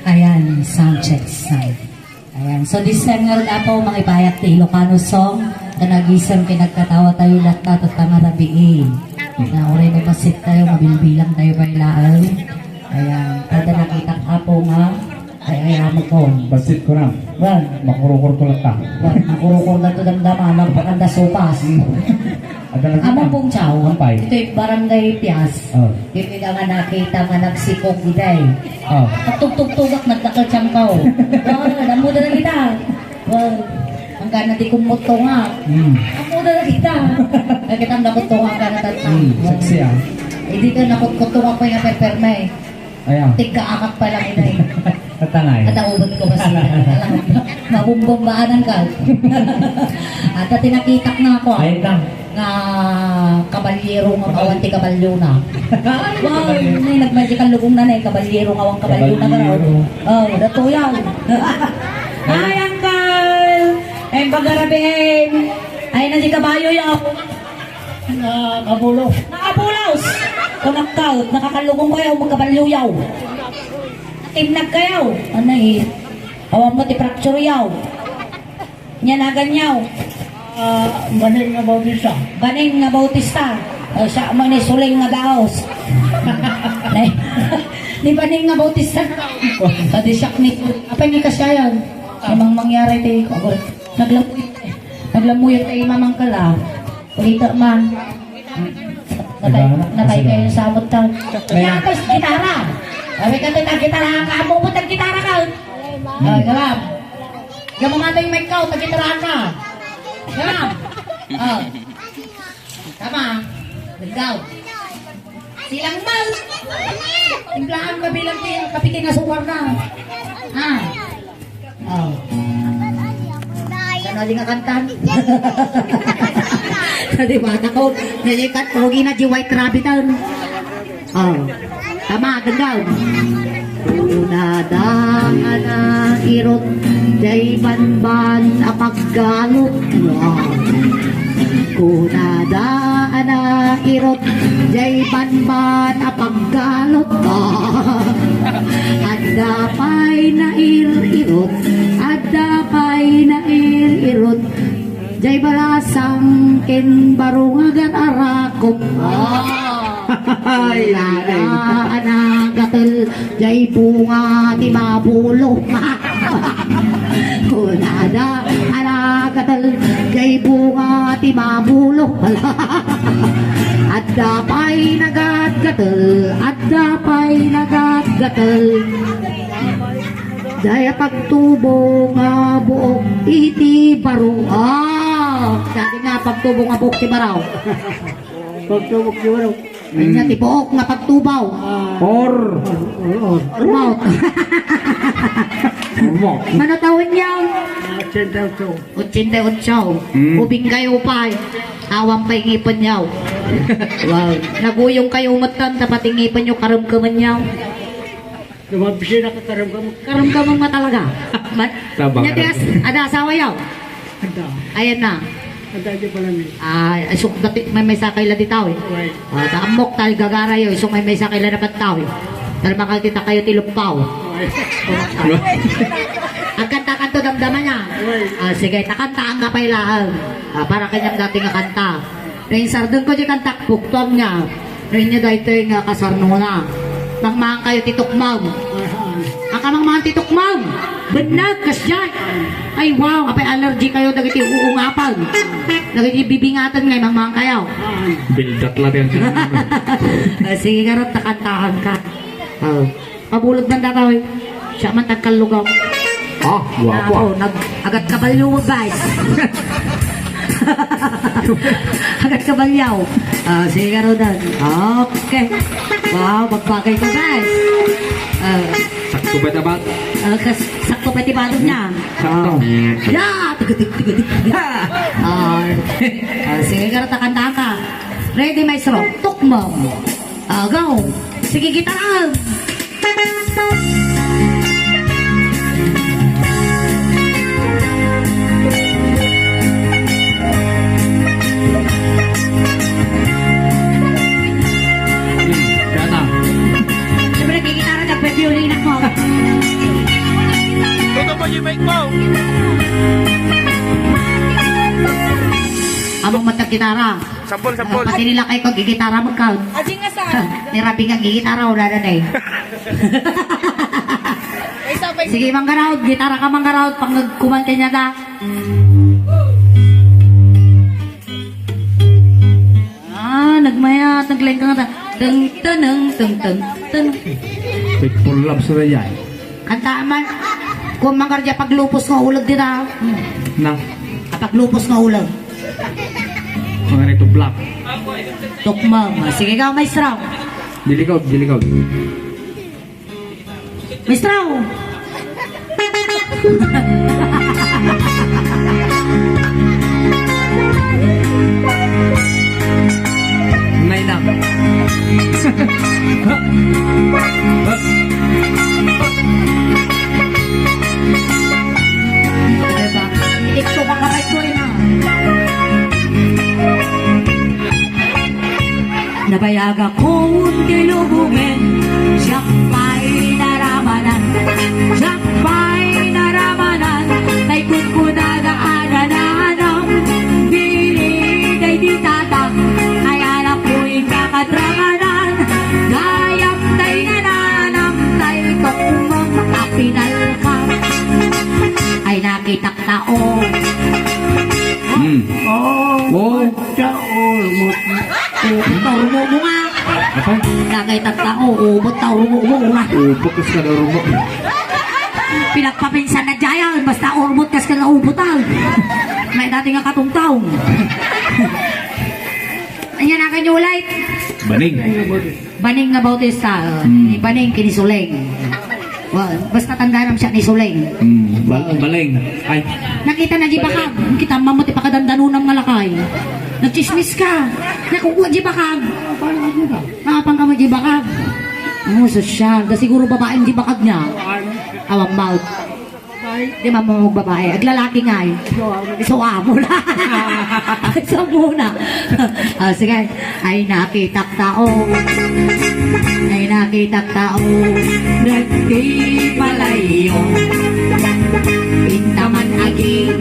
Ayan, sound check, sound. Ayan, so this time nga rin ako, mga ipayak ti Ilocano song, na nag-isang pinagkatawa tayo lahat na at tamarabiin. Na oray na basit tayo, mabilbilang tayo pa ilaan. Ayan, kada nakita ka po nga, ay mo po. Basit ko na. Well, Makurukor ko lang ta. well, nakurukor na ito damdaman, magpakanda sopas. Among pong chow, Ampay. ito yung barangay Pias. Oh. Yung nga nakita nga nagsikog giday. Oh. Pagtugtog-tugak, nagdakal siyang kao. Namuda na kita. Well, hanggang natin kumuto nga. Namuda na kita. Nakita ang nakuto nga hanggang natatang. Saksi ah. Eh, dito nakuto nga pa yung peperme. Ayan. Tigka-akak pa lang inay. Tatangay. At ang ubod ko kasi. Mabumbambaanan ka. At tinakitak na ako. Ayun lang. Nga kabalyero nga kawanti kabalyo na. Wow, may nagmagikal lugong na na kabalyero nga awang kabalyo na gano'n. Oh, dato yan. Ay, Uncle! Ay, bagarabihin. Ay, na si kabayo yan. Nakabulos. Nakabulos! Kunaktaut, nakakalugong kayo, magkabalyo yaw. Timnag kayo. Ano eh? Awang mo ti fracture yaw. Nyanagan yaw. Baning nga bautista. Baning nga bautista. Sa man ni suling nga daos. Ni baning nga bautista. Pati siyak ni apa ni kasyayan. Namang mangyari tay ko. Naglamuy tay mamang kala. Kulita man. Nakay kayo sa amot ta. Kaya tapos gitara. Sabi ka tayo gitara ka. Amo mo tag gitara ka. Ay, galam. Gamamatay may kao, tag gitara ka. Galam. Oh. Tama. Ligaw. Silang mal. Timplahan ka bilang kapitin na suwar na. Ha? Oh. Sana di nga kantan. Tadi bata ko, nilikat pogi na di white rabbit ang. Oh. Tama, gagaw. Unadaan na irot, jay banban apaggalot. Unadaan na irot, jay banban apaggalot. Adapay na irot, adapay na irot. Jay balasang ken barungagan arakop. Ay, ana gatel jay bunga ti mabulo. Kunada ana gatel jay bunga ti mabulo. Adapay nagat gatel, adapay nagat gatel. Daya pagtubo nga buok iti baro. Dati nga pagtubo nga buok ti baraw. Pagtubok di wala. Ay nga ti buok nga pagtubaw. Or. Ormaut. Ormok. Manatawin niya. 88. Ubing kayo pa. Awang pa ingipon niya. Wow. Naguyong kayo umatan tapat ingipon niyo karamkaman niya. Lumabisi na kataramgam. Karamkaman mo talaga. Tabang. Ada asawa yaw. Ada. Ayan na. Ada di pala mi. Ay, isok dati may sakay la ditaw eh. Taamok tayo gagara yun, isok may sakay la dapat tao eh. Dahil makakita kayo tilupaw. Ang kanta-kanto damdaman niya. Sige, nakanta ang kapailaan. Para kanyang dating nga kanta. Ngayon sardon ko di kanta, puktong niya. Ngayon niya dahil ito yung kasarno na. Mangmahang kayo titukmaw. Ang kamangmahang titukmaw. Benag, kasyan. Ay wow, kapay allergy kayo, dagiti uungapan. Dagiti bibingatan ngayon, mangmahang kayo. Bildat lang yan. Sige karot, nakantahan ka. Pabulog man dataw eh. Siya man tagkalugaw. Guwapo. Agad kabalyo guys. Agad kabalyaw. Sige karot dan. Okay. Wow, magbagay ko guys. Sakto ba naman? Sakto pa tibadog niya. Sakto. Ya! Tigatig. Sige karot, nakantahan ka. Ready maestro? Tukmo. Go. Sige gitara. Siyempre nagkikitara, nagpe-violin yung mic mo. Among matag gitara. Sampol, sampol. Pati nila kayo kag gigitara mo ka. Aji nga sa. Nirabi nga gigitara wala na eh. May sabay. Sige manggaraod, gitara ka manggaraod pag nagkumante niya ta. Nagmayat, naglain ka nga ta. Teng teneng teng teng teng. Wait, full love sa yan. Kanta man. Kung manggarja paglupos nga ulag dira. Na, Paglupos nga ulag. mga nito black. Tukmam. Sige ka, maestro. Dilikaw, dilikaw. Maestro. Nay na. Diba? Ito ka kamay ko rin Nabayag akong kilubungin, siya pa'y naramanan, siya pa'y naramanan, kay kunkunadaanan ng bilig ay di tatak, ay anak ko'y kakadranganan, gayang tay nananam, tay tokmang makapinal ka, ay nakitak tao. Oh, Taurmo mo nga. apa? Nakaitat tao, ubot taurmo mo nga. Fokus ka na rumok. Pinagpapinsan na dyan, basta urmot kas ka na ubutan. May dati nga katungtaw. Ayan na kanyo ulit. Baning. Baning nga bautista, baning kinisuleng. Well, basta tandaan siya ni Suleng. Baling. Ay, Nakita na di bakag. Kita mamuti pa kadandanunang nga lakay. Nagchismis ka. Nakukuha di bakag. Nakapang ka mo di bakag. Oh, sosyal. Da siguro babaeng di bakag niya. Awang mouth. Di mamamag babae. Aglalaki nga eh. So, amo na. So, muna. Sige. Ay, nakitak tao. Ay, nakitak tao. Nagtipalayo. Pintaman aging.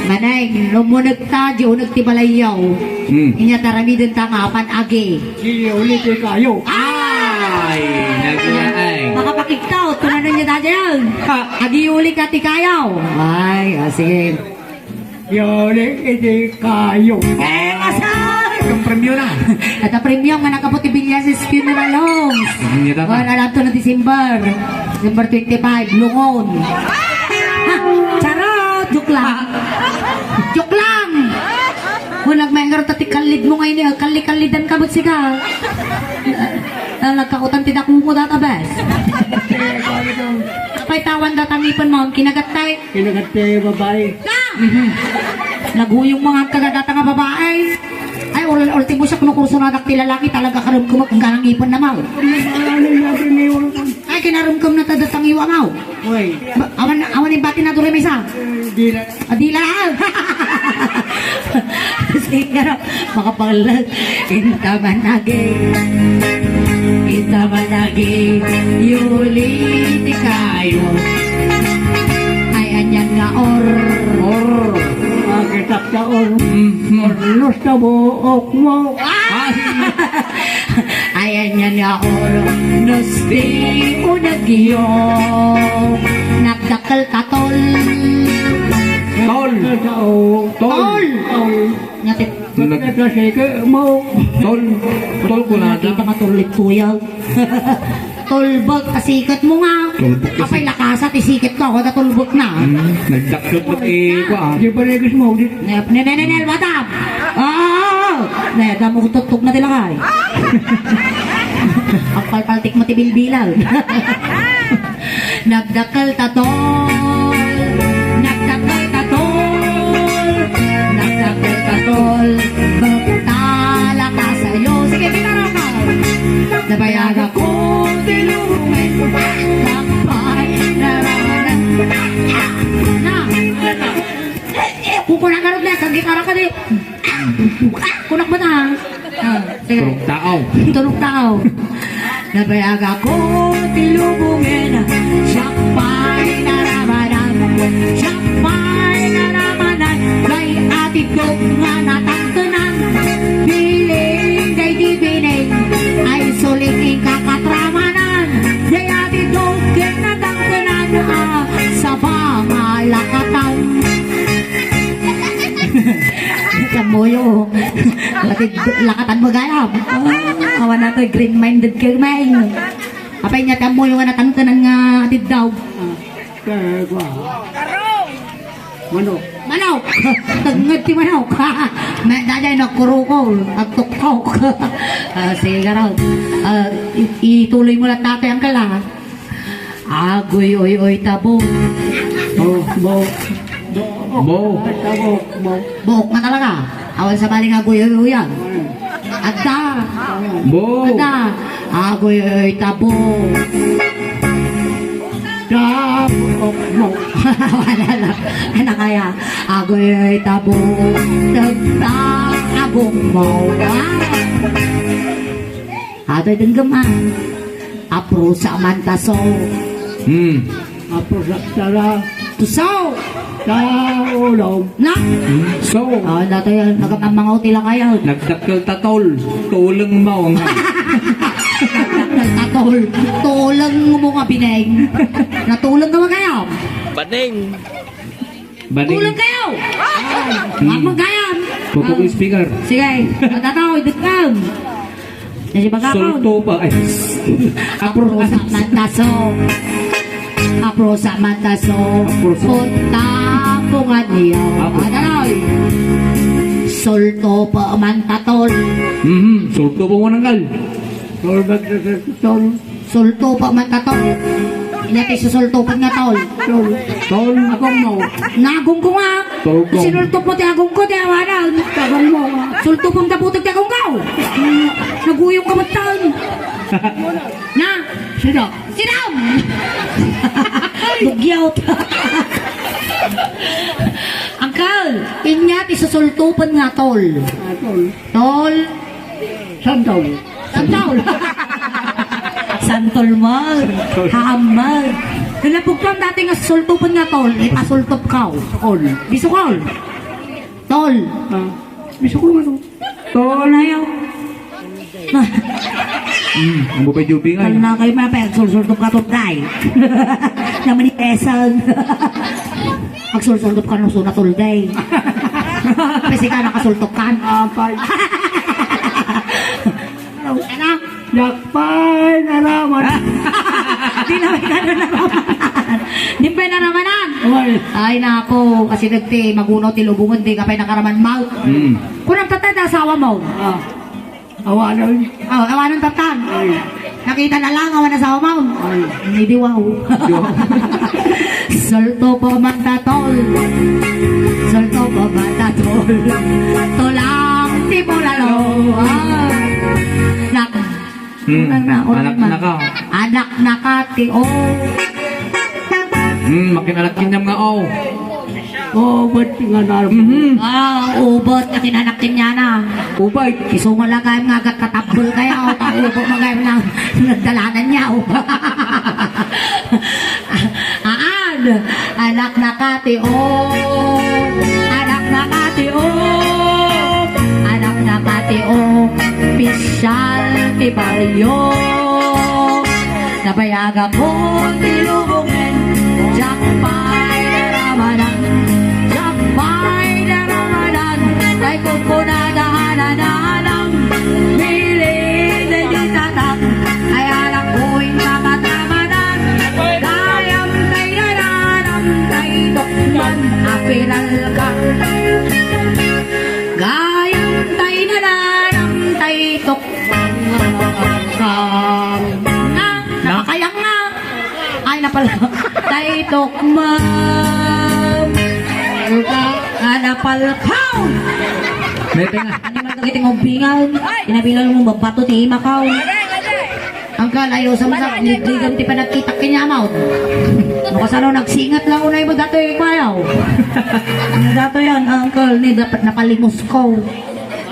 Manay, lumunag ta, di unag tibalayaw. Inya taramidin tangapan agi. Sige, ulit kayo. Ay, naglaay. Makapakiktaw, tunanan niya tayo yan. Agi uli ka ti kayaw. Ay, sige. Yole, iti kayo. Eh, masay! Ang premyo na. At ang premium nga nakaputi Villas Funeral Homes. Hindi tata. Wala lang to na December. December 25, Lungon. Ha, charot! Joke lang. Joke lang! Kung nagmaingar tati kalid mo ngayon, kalli-kallidan ka ba't siga? Nagkakutan tidak mo databas. Kapay tawan datangipan mo, kinagatay. Kinagatay babae. Naguyong mga kagadata nga babae. Ay, ultimo siya kunukurso na dakti lalaki talaga karumkum ang ganangipon na mau. Ay, kinarumkum na tadatang iwangaw. Uy, Awan yung bati na doon may isa. di na. Adila! Sige nga makapalag. Inta managi, yuli kayo. Ay, anyan nga or. Makitak ka or. Orlos na buok mo. Ay, anyan nga or. Nosti unagyo. Nagdakal katol. Tol. Tol. Ngatit. Nagkasike mo. Tol. Tol ko na. Nakita ka tulit kuya. Tulbog, kasikat mo nga. Tulbog kasi. Kapay lakasat, isikit ko ako na tulbog na. Nagdakot mo ko ah. Di ba regis mo? Nenenenel, batam! Oo! Neda mo tutug na tilakay. Ang palpaltik mo tibilbilal. Nagdakal tatol. Nagdakal tatol. Nagdakal tatol. Magtala ka sa'yo. Sige, pinaraw ka. Nabayag ako tilungin. Lakpay naramanan. Na! Kukunan ka rin na. Kang gitara ka din. Kunak ba na? Sige. Turog tao. Tulog tao. Nabayag ako tilubungin, siya pa'y naramanan. Siya'y naramanan, kay atid ko nga natangtanan. Piling kay di bining, ay suliting kakatramanan. Kay atid ko kay natangtanan, sa pangalakatan. Kamoyo, lakatan mo gayam. Awan na to'y green-minded kirmay. Apay niya kamoyo nga natangtanan nga atid daw. Kaya ko. Manok. Manok! Tangad ti manok! Dajay na kurukol at tuktok. Sige ka raw. Ituloy mo lang tatay ang kala. Agoy, oy, oy, tabo. Oh, bo. Bo. Buhok na talaga. Awan sa baling agoy, oy, oy, yan. Ada! Bo. Ada! Agoy, oy, tabo. Mo. Wala lang. Ano kaya? Agoy, oy, tabo. Agong mo. Adoy din gaman. Apro sa mantaso. Apo sa tara. Tusaw! Sa ulam. Na! So. Dati nagkakamang tila kaya. Nagdakil tatol. Tulang mo nga. Tatol. Tulang mo nga bineng. Natulang ka ba kayo? Baning. Tulang kayo! Mamang kayo! Puto ko yung speaker. Sige, tataw, idutang. Nasi baka Solto pa. Ay. Apro sa mantaso. Apro sa mantaso. Punta pungan niyo. Adaloy. Solto pa mantatol. Solto pa mo nanggal. Solto pa mantatol. Inati susulto pa nga tol. Tol. Agong mo. Nagong ko nga. Tolgong. Sinultop mo ti agong ko ti awanan. Agong mo. Sulto pong taputag ti agong ko. Naguyong kamatan. Na. Sida. Sinam! Lugyot. Angkal, inyat isusultupan nga tol. Tol. Tol. Santol. Santol. Santol mal. Hamad. Nalapugpang dati nga sultupan nga tol. Ipasultop kaw. Tol. Bisukol. Tol. Bisa ko ano. Tol na yaw. Ang bupay jubi nga. Kala na kayo mapag sulsultop ka tol day. Naman ni Tesan. Magsulsultop ka nung sunat tol day. Kasi ka nakasultop ka. Apay. Anak. Yakpay naraman. Di na may gano'n naramanan. Di pa naramanan. Ay nako, kasi nagti magunaw ti lubungan di ka pa nakaraman mouth. Kung ang tatay na asawa mo. Awanan. Awanan tatang. Nakita na lang awan asawa mo. Hindi wow. Salto pa man tatol. Salto pa man tatol. Tulang ti bulalo. Anak na ka. Anak na ka ti o. Makinalakin niya mga o. Ubod nga narap. Ubod na kinanaktin niya na. Ubay. Iso malagay mga agat katabol kaya o pa-ubod magay na nagdalanan niya o. Aan, anak na kati o. Anak na kati o. Anak na kati o. Pisyal ti baryo. Nabayaga ko tilubungin. Jakpay na ramadan. Jakpay na ramadan. Kay kukunadahanan na anang piling na di tatang. Ay anak ko'y makatramadan. Dayam kay nananam kay dokman apiral ka. Gayam kay nananam kay dokman kang. Nakakayang nga. Ay napala. Kay dokman. Napalkaw. May tinga. Ano man kagiting umpingan? Inabilang mo babato ti Macau. Ang kalayo sa mga ligligam ti panagkitak kinyamaw. Makasano nagsingat lang unay mo dato yung mayaw. Ano dato yan, uncle? Ni dapat napalimos ko.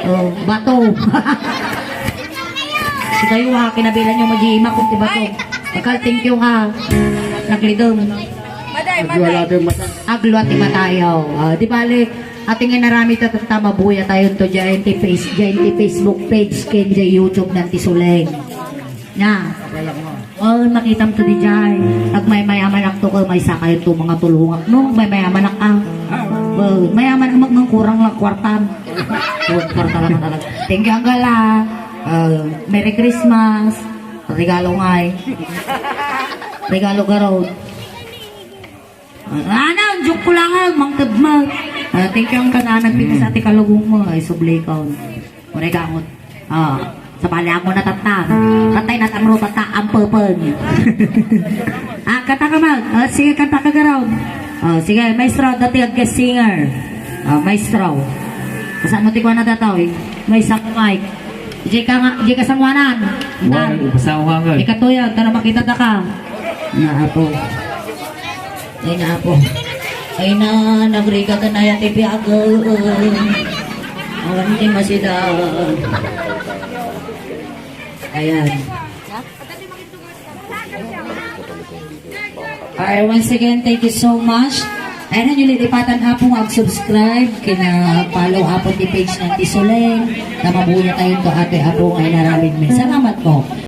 Oh, bato. Si kayo ha, kinabilan yung mag-iima kung ti bato. Uncle, thank you ha. Naglidom. Wala tayong mata. Aglo at matayaw. Di bali, ating narami tatama buya tayo to dyan ti Facebook page, ken dyan YouTube ng Tisuleng. Na. Oh, makita mo to di dyan. Pag may mayaman to ko, may sakay to mga tulungak. No, may mayaman ang mayaman ang magmangkurang lang kwartan. Kwarta lang talaga. Thank you, Anggala. Merry Christmas. Regalo ngay. Regalo garod. Ano, joke ko lang mang tagmag. Thank you ang kananag pito sa ati kalugong mo. Ay, sublay ka. Muna kaot. Sa pali ako natatang. Katay natamro tata ang purple. Kata ka mag. Sige, kanta ka garod. Sige, maestro, dati ang guest singer. Maestro. Saan mo tikwa na dataw eh? May isang mic. Di ka sangwanan. Pasawa nga. Ikatuyag, tara makita ta ka. Naapo. Ay naapo. Ay na, nagrika ka na yung tipi ako. Hindi masida. Ayan. Alright, once again, thank you so much. Ayan, yung lilipatan hapong mag-subscribe, kina-follow hapong di page ng Tisuleng, na mabuhay tayo to ate hapong ay naraming. Salamat po.